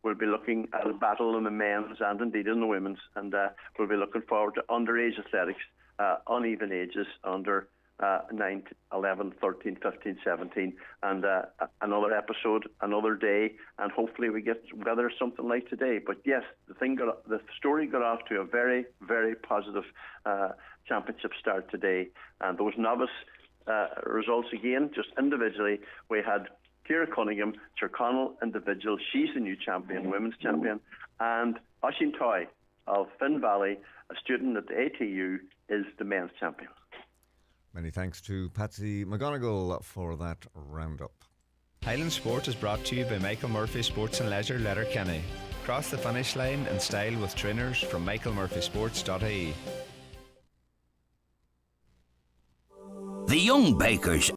we'll be looking at a battle in the men's and indeed in the women's, and we'll be looking forward to underage athletics, uneven ages, under 9, 11, 13, 15, 17, and another episode, another day, and hopefully we get together something like today. But yes, the story got off to a very, very positive championship start today, and those novice results again, just individually, we had Ciara Cunningham, Tyrconnell individual, she's the new champion, women's champion, and Oisin Toy of Finn Valley, a student at the ATU, is the men's champion. Many thanks to Patsy McGonigal for that roundup. Highland Sport is brought to you by Michael Murphy Sports and Leisure, Letterkenny. Cross the finish line in style with trainers from michaelmurphysports.ie. The young bakers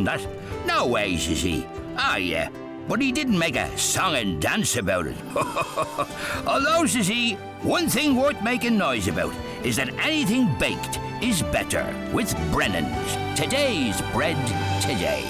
that? No ways, is he? Ah, yeah. But he didn't make a song and dance about it. Although, says he, one thing worth making noise about is that anything baked is better with Brennan's. Today's bread today.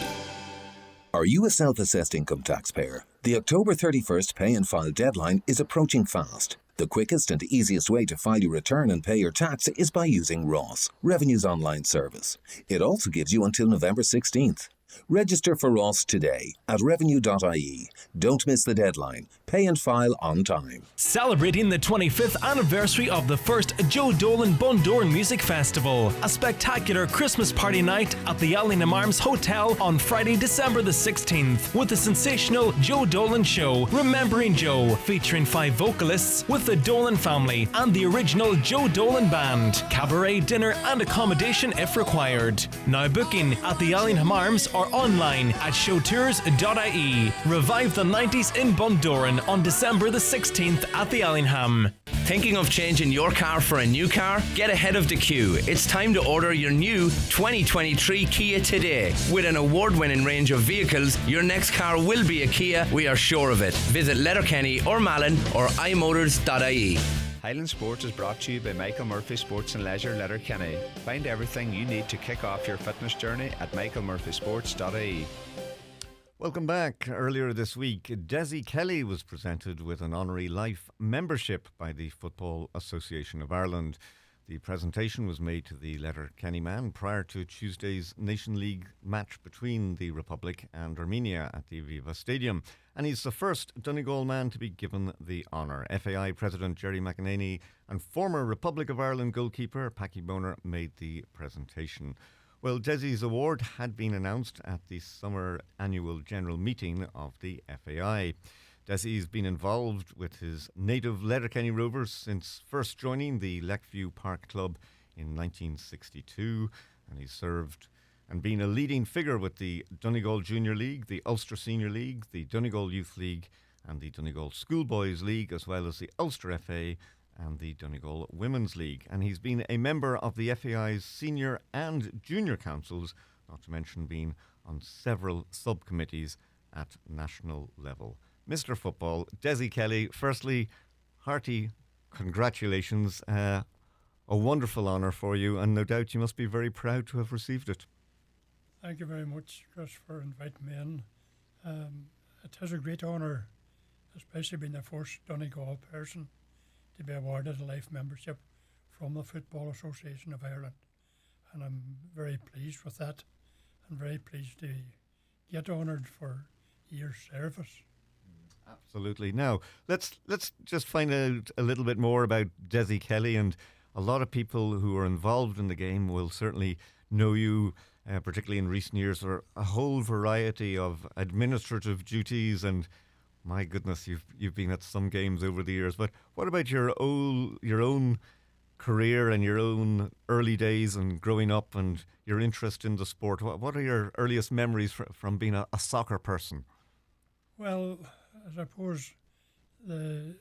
Are you a self-assessed income taxpayer? The October 31st pay and file deadline is approaching fast. The quickest and easiest way to file your return and pay your tax is by using ROS, Revenue's online service. It also gives you until November 16th. Register for ROS today at revenue.ie. Don't miss the deadline. Pay and file on time. Celebrating the 25th anniversary of the first Joe Dolan Bundoran Music Festival, a spectacular Christmas party night at the Allingham Arms Hotel on Friday, December the 16th, with the sensational Joe Dolan Show, Remembering Joe, featuring 5 vocalists with the Dolan family and the original Joe Dolan Band, cabaret, dinner and accommodation if required. Now booking at the Allingham Arms or online at showtours.ie. Revive the 90s in Bundoran on December the 16th at the Allingham. Thinking of changing your car for a new car? Get ahead of the queue. It's time to order your new 2023 Kia today. With an award-winning range of vehicles, your next car will be a Kia, we are sure of it. Visit Letterkenny or Malin or imotors.ie. Highland Sport is brought to you by Michael Murphy Sports and Leisure, Letterkenny. Find everything you need to kick off your fitness journey at michaelmurphysports.ie. Welcome back. Earlier this week, Dessie Kelly was presented with an honorary life membership by the Football Association of Ireland. The presentation was made to the Letterkenny man prior to Tuesday's Nation League match between the Republic and Armenia at the Aviva Stadium. And he's the first Donegal man to be given the honour. FAI President Jerry McEnany and former Republic of Ireland goalkeeper Packy Boner made the presentation. Well, Dessie's award had been announced at the summer annual general meeting of the FAI. Dessie's been involved with his native Letterkenny Rovers since first joining the Lakeview Park Club in 1962, and he's served and been a leading figure with the Donegal Junior League, the Ulster Senior League, the Donegal Youth League and the Donegal Schoolboys League, as well as the Ulster FA and the Donegal Women's League. And he's been a member of the FAI's senior and junior councils, not to mention being on several subcommittees at national level. Mr. Football, Dessie Kelly, firstly, hearty congratulations. A wonderful honour for you, and no doubt you must be very proud to have received it. Thank you very much, Chris, for inviting me in. It is a great honour, especially being the first Donegal person to be awarded a life membership from the Football Association of Ireland. And I'm very pleased with that, and very pleased to get honoured for years' service. Absolutely. Now, let's just find out a little bit more about Dessie Kelly, and a lot of people who are involved in the game will certainly know you, particularly in recent years, for a whole variety of administrative duties, and my goodness, you've been at some games over the years. But what about your own career and your own early days and growing up and your interest in the sport? What are your earliest memories from being a soccer person? Well, I suppose the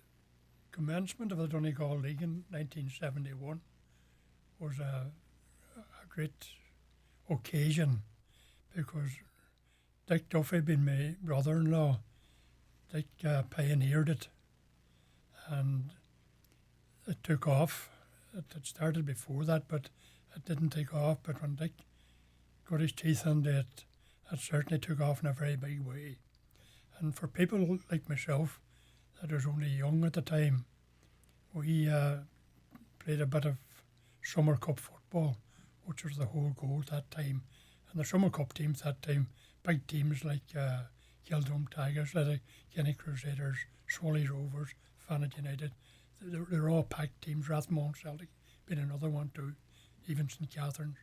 commencement of the Donegal League in 1971 was a great occasion, because Dick Duffy, being my brother-in-law, Dick pioneered it, and it took off. It had started before that, but it didn't take off. But when Dick got his teeth into it, it certainly took off in a very big way. And for people like myself that was only young at the time, we played a bit of Summer Cup football, which was the whole goal at that time. And the Summer Cup teams that time, big teams like Kildome Tigers, like Kenny Crusaders, Swally Rovers, Fannet United, they're all packed teams. Rathmore Celtic being another one too, even St Catherine's.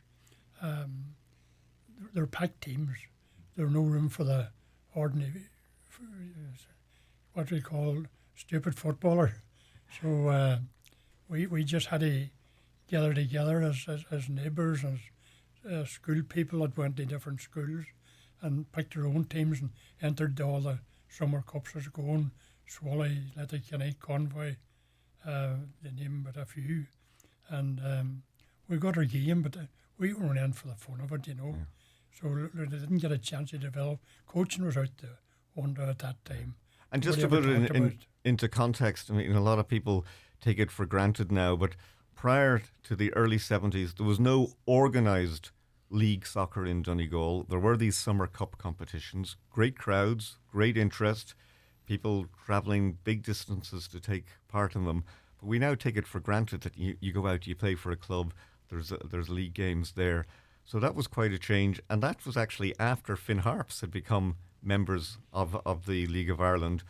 They're packed teams. There's no room for the ordinary, what we call stupid footballer. So we just had to gather together as neighbours, as school people that went to different schools and picked their own teams and entered all the Summer Cups as going. Swally, Letterkenny, Convoy, they name but a few. And we got our game, but we were only in for the fun of it, you know. Yeah. So they didn't get a chance to develop. Coaching was out the window at that time. And just to put it into context, I mean, a lot of people take it for granted now, but prior to the early 70s, there was no organised league soccer in Donegal. There were these Summer Cup competitions, great crowds, great interest, people travelling big distances to take part in them. But we now take it for granted that you go out, you play for a club, there's league games there. So that was quite a change, and that was actually after Finn Harps had become members of the League of Ireland.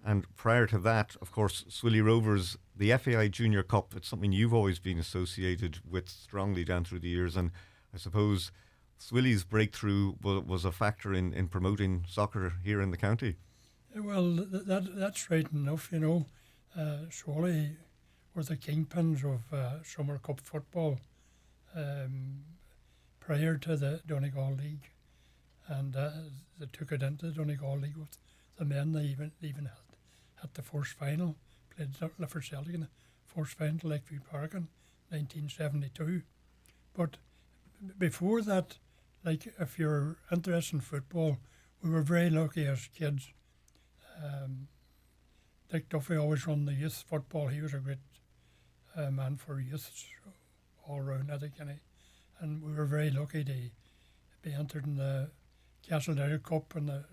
And prior to that, of course, Swilly Rovers, the FAI Junior Cup, it's something you've always been associated with strongly down through the years. And I suppose Swilly's breakthrough was a factor in promoting soccer here in the county. Well, that's right enough, you know. Swally were the kingpins of Summer Cup football prior to the Donegal League. And they took it into the Donegal League with the men. They even had the first final, played Lifford Celtic in the first final, Lakeview Park in 1972. But before that, like if you're interested in football, we were very lucky as kids. Dick Duffy always run the youth football. He was a great man for youths all round, I think. And we were very lucky to be entered in the Castledale Cup and the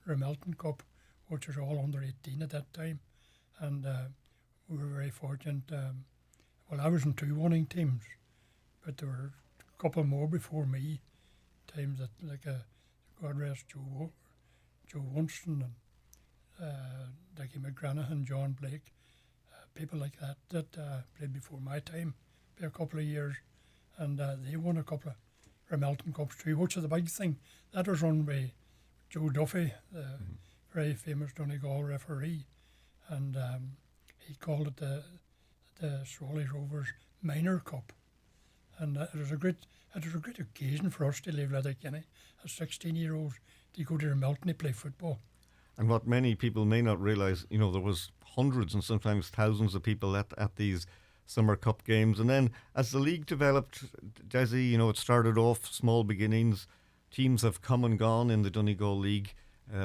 Ramelton Cup, which was all under 18 at that time. And we were very fortunate. Well, I was in two winning teams, but there were a couple more before me, teams that, like God rest Joe Winston and Dickie McGranahan, John Blake, people like that played before my time by a couple of years. And they won a couple of Ramelton Cups too, which is the big thing. That was run by Joe Duffy, the very famous Donegal referee, and he called it the Swally Rovers Minor Cup, and it was a great occasion for us to leave Letterkenny as 16-year-olds to go to Ramelton to play football. And what many people may not realise, you know, there was hundreds and sometimes thousands of people at these Summer Cup games. And then as the league developed, Dessie, you know, it started off small beginnings. Teams have come and gone in the Donegal League,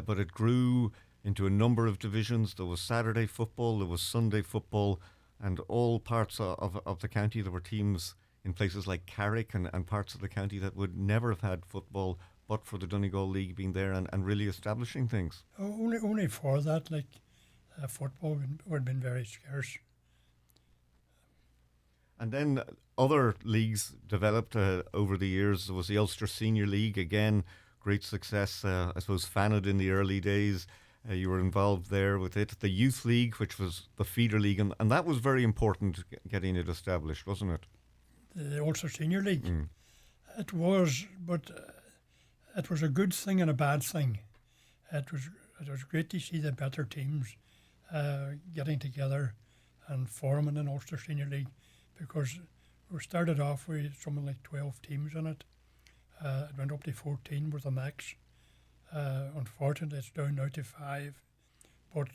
but it grew into a number of divisions. There was Saturday football, there was Sunday football, and all parts of the county. There were teams in places like Carrick and parts of the county that would never have had football but for the Donegal League being there and really establishing things. Only for that, like football would have been very scarce. And then other leagues developed over the years. There was the Ulster Senior League, again, great success. I suppose Fannet in the early days, you were involved there with it. The Youth League, which was the feeder league, and that was very important, getting it established, wasn't it? The Ulster Senior League. It was, but it was a good thing and a bad thing. It was great to see the better teams getting together and forming an Ulster Senior League, because we started off with something like 12 teams in it. It went up to 14 was the max. Unfortunately, it's down now to 5. But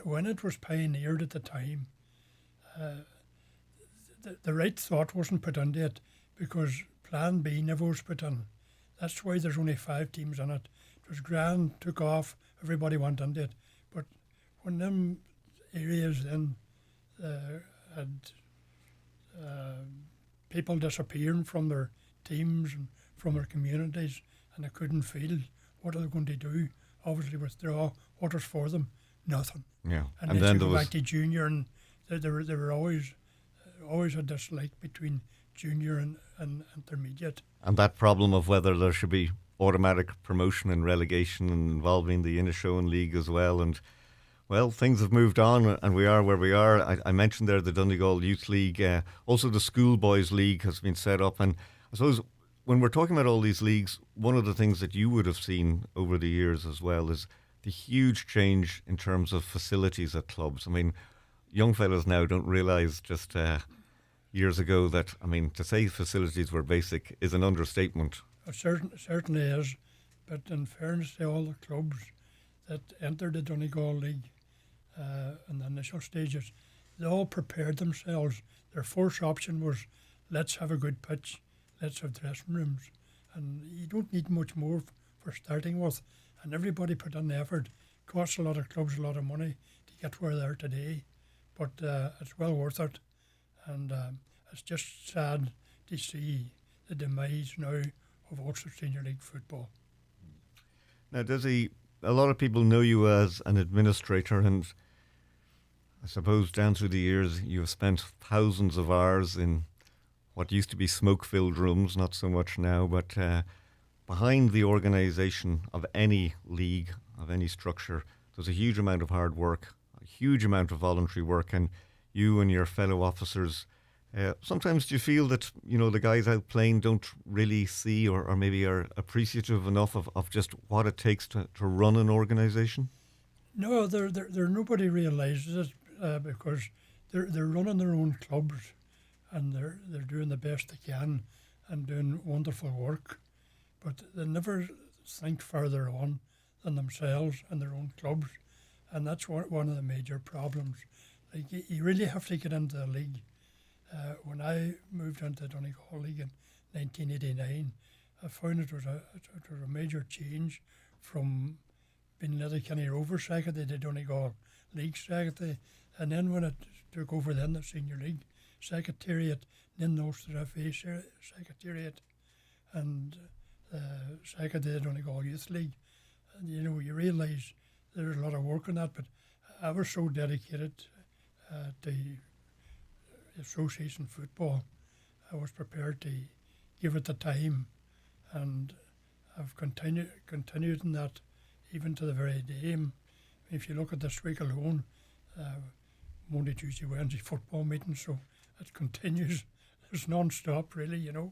when it was pioneered at the time, the right thought wasn't put into it, because Plan B never was put in. That's why there's only 5 teams in it. It was grand, took off, everybody went into it. But when them areas then had people disappearing from their teams and from their communities, and they couldn't feel what are they going to do. Obviously withdraw. What was for them? Nothing. Yeah, And and then then go there was back to junior, and they were always a dislike between junior and intermediate. and that problem of whether there should be automatic promotion and relegation and involving the Inishowen League as well. And well, things have moved on, and we are where we are. I mentioned there the Donegal Youth League. Also, the Schoolboys League has been set up. And I suppose when we're talking about all these leagues, one of the things that you would have seen over the years as well is the huge change in terms of facilities at clubs. I mean, young fellas now don't realise just years ago that, I mean, to say facilities were basic is an understatement. It certainly is, but in fairness to all the clubs that entered the Donegal League in the initial stages, they all prepared themselves. Their first option was, let's have a good pitch, let's have dressing rooms, and you don't need much more for starting with. And everybody put in the effort. It costs a lot of clubs a lot of money to get where they are today, but it's well worth it. And it's just sad to see the demise now of Ulster Senior League football. Now, Dessie, a lot of people know you as an administrator, and I suppose down through the years you've spent thousands of hours in what used to be smoke-filled rooms, not so much now, but behind the organisation of any league, of any structure, there's a huge amount of hard work, a huge amount of voluntary work, and you and your fellow officers, sometimes do you feel that, you know, the guys out playing don't really see or maybe are appreciative enough of just what it takes to run an organisation? No, nobody realises it because they're running their own clubs, and they're doing the best they can and doing wonderful work, but they never think further on than themselves and their own clubs, and that's one of the major problems. Like, you really have to get into the league. When I moved into the Donegal League in 1989, I found it was a major change from being Letterkenny Rover secretary to Donegal League secretary, and then when it took over then the Senior League Secretariat, then the Ulster FA Secretariat, and secretary of the Donegal Youth League. And you know, you realise there's a lot of work on that, but I was so dedicated to association football. I was prepared to give it the time, and I've continued in that even to the very day. If you look at this week alone, Monday, Tuesday, Wednesday football meetings, so it continues. It's non-stop, really, you know.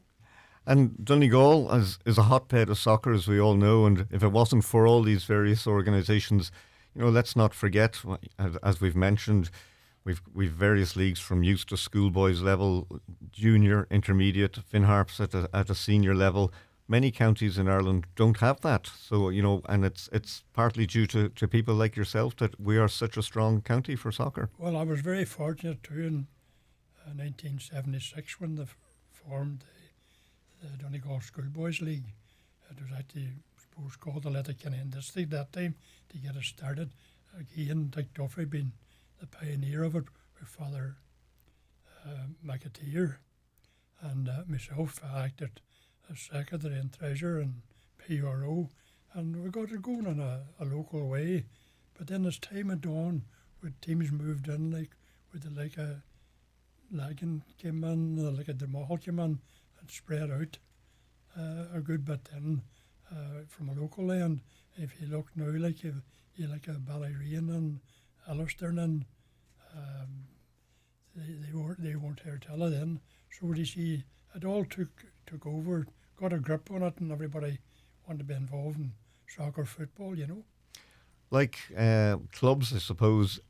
And Donegal is a hotbed of soccer, as we all know, and if it wasn't for all these various organisations, you know, let's not forget, as we've mentioned, we've various leagues from youth to schoolboys level, junior, intermediate, Finharps at a senior level. Many counties in Ireland don't have that. So, you know, and it's partly due to people like yourself that we are such a strong county for soccer. Well, I was very fortunate too in 1976 when they formed the Donegal Schoolboys League. It was actually, I suppose, called the Letterkenny District that time to get it started. Again, Dick Duffy being the pioneer of it, with Father McAteer, and myself. I acted as secretary and treasurer and PRO, and we got it going in a local way. But then as time went on, with teams moved in, like with the like a Lagan came in, like a Demahal came in, and spread out a good bit then from a local end. If you look now, like you like a Ballyreen and Alistair, and they weren't here till then. So you see, it all took over, got a grip on it, and everybody wanted to be involved in soccer, football, you know. Like clubs, I suppose,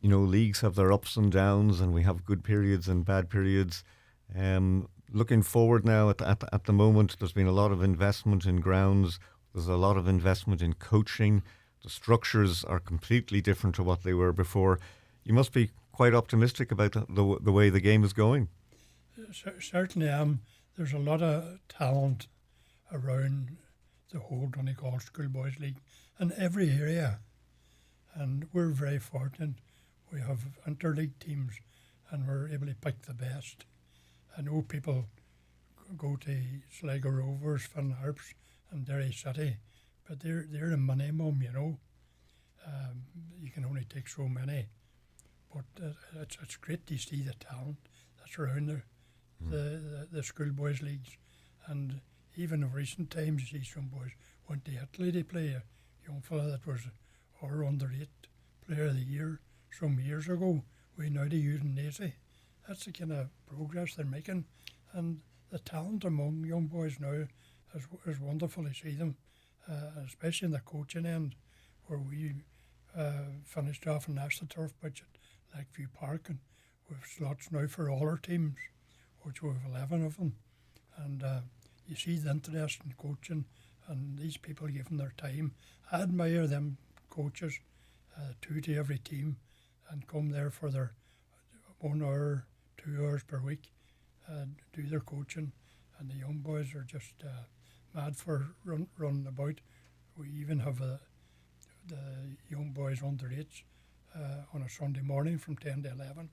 you know, leagues have their ups and downs, and we have good periods and bad periods. Looking forward now, at the moment, there's been a lot of investment in grounds. There's a lot of investment in coaching. The structures are completely different to what they were before. You must be quite optimistic about the way the game is going. Certainly am. There's a lot of talent around the whole Donegal Schoolboys League in every area. And we're very fortunate we have interleague teams, and we're able to pick the best. I know people go to Sligo Rovers, Finn Harps, and Derry City, but they're a money mum, you know. You can only take so many, but it's great to see the talent that's around the schoolboys leagues, and even in recent times, you see some boys went to Italy to play. A young fella that was our under-8 player of the year some years ago. We now to Udinese. That's the kind of progress they're making, and the talent among young boys now is wonderful to see them, especially in the coaching end, where we finished off an AstroTurf budget, Lakeview Park, and we have slots now for all our teams, which we have 11 of them. And you see the interest in coaching and these people giving their time. I admire them coaches, 2 to every team, and come there for their 1 hour, 2 hours per week, do their coaching. And the young boys are just mad for running about. We even have the young boys under 8s on a Sunday morning from 10 to 11.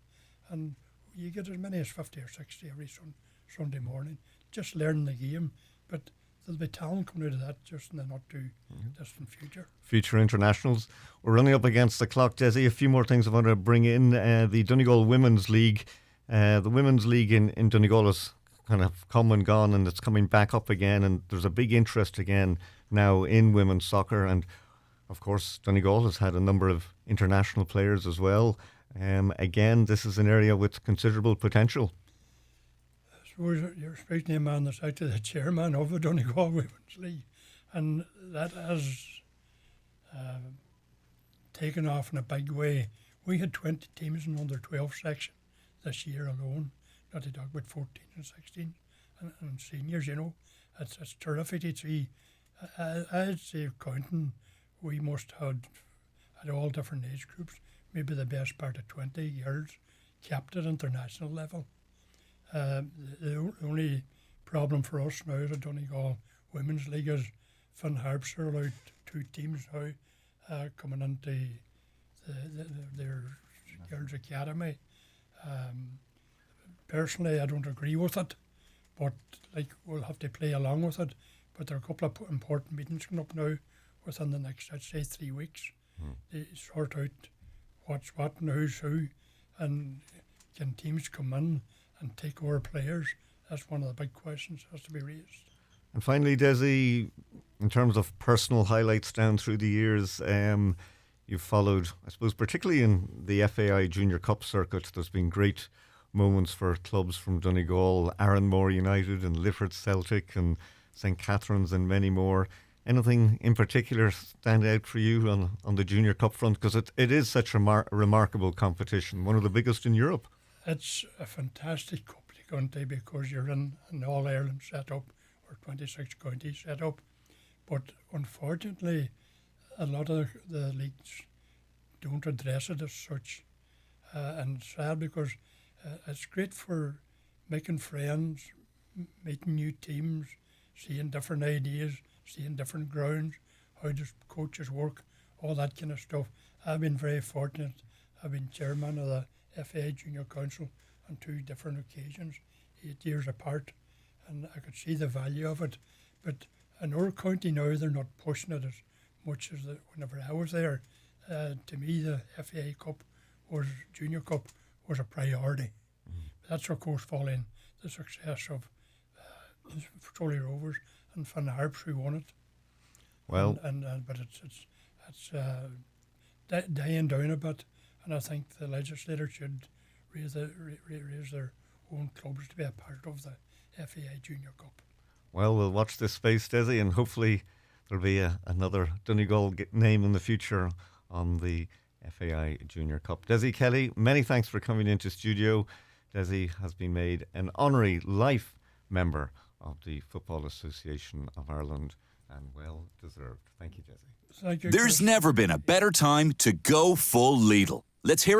And you get as many as 50 or 60 every Sunday morning, just learning the game. But there'll be talent coming out of that just in the not too distant future. Future internationals. We're running up against the clock, Dessie. A few more things I want to bring in. The Donegal Women's League. The Women's League in Donegal has kind of come and gone, and it's coming back up again, and there's a big interest again now in women's soccer. And of course, Donegal has had a number of international players as well. Again, this is an area with considerable potential. I suppose you're speaking to a man that's actually the chairman of the Donegal Women's League, and that has taken off in a big way. We had 20 teams in under 12 section this year alone, not to talk about 14 and 16 and seniors, you know. It's terrific to see. I'd say counting, we must have at all different age groups, maybe the best part of 20 girls capped at international level. The only problem for us now at the Donegal Women's League is Finn Harps are allowed 2 teams now coming into their girls' academy. Personally, I don't agree with it, but we'll have to play along with it. But there are a couple of important meetings coming up now within the next, I'd say, 3 weeks. They sort out what's what and who's who, and can teams come in and take over players? That's one of the big questions that has to be raised. And finally, Dessie, in terms of personal highlights down through the years, you've followed, I suppose, particularly in the FAI Junior Cup circuit, there's been great moments for clubs from Donegal, Arranmore United and Lifford Celtic and St Catherine's and many more. Anything in particular stand out for you on the Junior Cup front? Because it is such a remarkable competition, one of the biggest in Europe. It's a fantastic cup to go into because you're in an All-Ireland setup or 26 county setup. But unfortunately, a lot of the leagues don't address it as such. And it's sad because it's great for making friends, meeting new teams, seeing different ideas, seeing different grounds, how does coaches work, all that kind of stuff. I've been very fortunate. I've been chairman of the FA Junior Council on 2 different occasions, 8 years apart, and I could see the value of it. But in our county now, they're not pushing it as much as whenever I was there. To me, the FA Cup Junior Cup was a priority. That's of course following the success of Trolley Rovers and Finn Harps who won it. Well, but it's dying down a bit, and I think the legislators should raise their own clubs to be a part of the FAI Junior Cup. Well, we'll watch this space, Dessie, and hopefully there'll be another Donegal name in the future on the FAI Junior Cup. Dessie Kelly, many thanks for coming into studio. Dessie has been made an honorary life member of the Football Association of Ireland, and well deserved. Thank you, Dessie. Thank you. There's never been a better time to go full Lidl. Let's hear